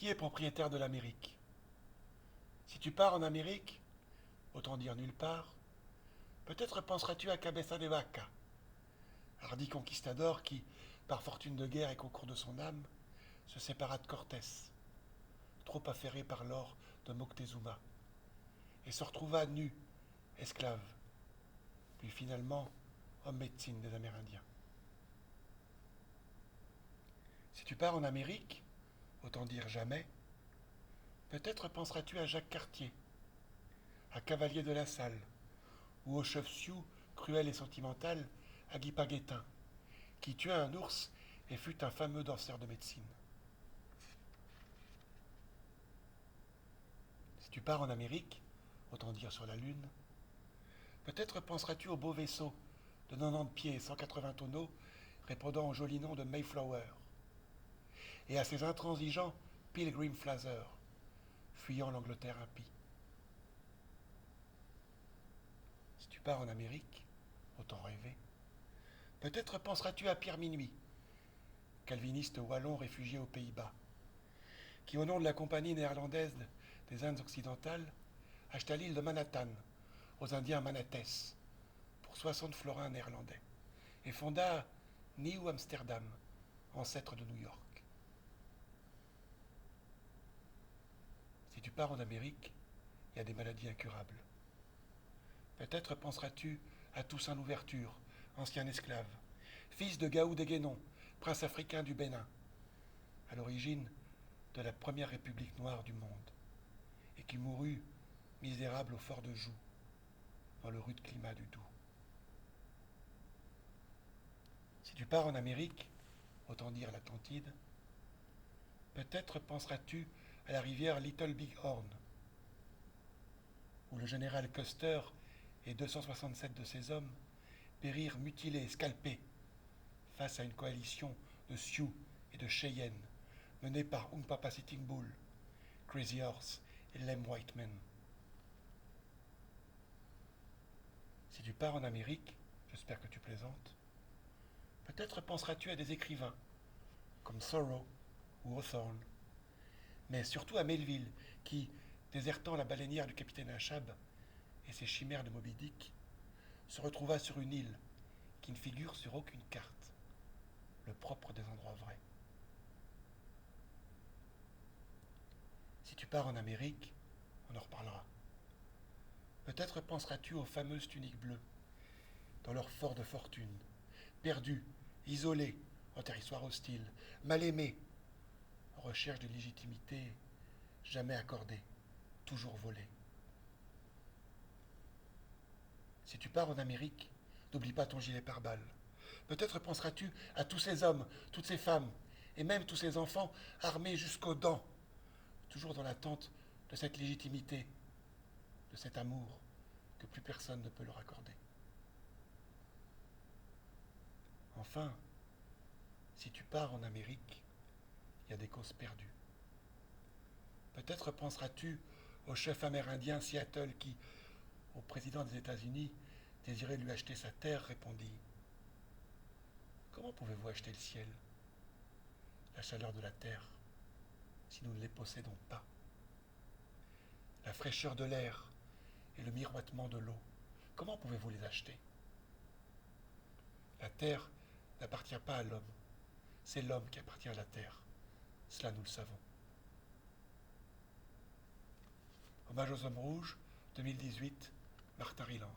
Qui est propriétaire de l'Amérique? Si tu pars en Amérique, autant dire nulle part, peut-être penseras-tu à Cabeza de Vaca, hardi conquistador qui, par fortune de guerre et concours de son âme, se sépara de Cortés, trop affairé par l'or de Moctezuma, et se retrouva nu, esclave, puis finalement homme médecine des Amérindiens. Si tu pars en Amérique, autant dire jamais, peut-être penseras-tu à Jacques Cartier, à Cavalier de la Salle, ou au chef sioux, cruel et sentimental, Aguipa Guétin, qui tua un ours et fut un fameux danseur de médecine. Si tu pars en Amérique, autant dire sur la Lune, peut-être penseras-tu au beau vaisseau de 90 pieds et 180 tonneaux répondant au joli nom de Mayflower, et à ses intransigeants Pilgrim Flazer, fuyant l'Angleterre impie. Si tu pars en Amérique, autant rêver, peut-être penseras-tu à Pierre Minuit, calviniste wallon réfugié aux Pays-Bas, qui au nom de la Compagnie néerlandaise des Indes occidentales acheta l'île de Manhattan aux Indiens Manatés pour 60 florins néerlandais et fonda Nieuw Amsterdam, ancêtre de New York. Si tu pars en Amérique, il y a des maladies incurables. Peut-être penseras-tu à Toussaint Louverture, ancien esclave, fils de Gaou des Guénons, prince africain du Bénin, à l'origine de la première république noire du monde, et qui mourut misérable au fort de Joux, dans le rude climat du Doubs. Si tu pars en Amérique, autant dire l'Atlantide, peut-être penseras-tu à la rivière Little Big Horn, où le général Custer et 267 de ses hommes périrent mutilés et scalpés face à une coalition de Sioux et de Cheyennes menée par Hunkpapa Sitting Bull, Crazy Horse et Lem Whiteman. Si tu pars en Amérique, j'espère que tu plaisantes, peut-être penseras-tu à des écrivains comme Thoreau ou Hawthorne, mais surtout à Melville qui, désertant la baleinière du capitaine Achab et ses chimères de Moby Dick, se retrouva sur une île qui ne figure sur aucune carte, le propre des endroits vrais. Si tu pars en Amérique, on en reparlera. Peut-être penseras-tu aux fameuses tuniques bleues, dans leur fort de fortune, perdus, isolés, en territoire hostile, mal aimés, en recherche de légitimité jamais accordée, toujours volée. Si tu pars en Amérique, n'oublie pas ton gilet pare-balles. Peut-être penseras-tu à tous ces hommes, toutes ces femmes, et même tous ces enfants armés jusqu'aux dents, toujours dans l'attente de cette légitimité, de cet amour que plus personne ne peut leur accorder. Enfin, si tu pars en Amérique, il y a des causes perdues. Peut-être penseras-tu au chef amérindien Seattle qui, au président des États-Unis, désirait lui acheter sa terre, répondit: comment pouvez-vous acheter le ciel, la chaleur de la terre, si nous ne les possédons pas? La fraîcheur de l'air et le miroitement de l'eau, comment pouvez-vous les acheter? La terre n'appartient pas à l'homme, c'est l'homme qui appartient à la terre. Cela, nous le savons. Hommage aux hommes rouges, 2018, Martin Riland.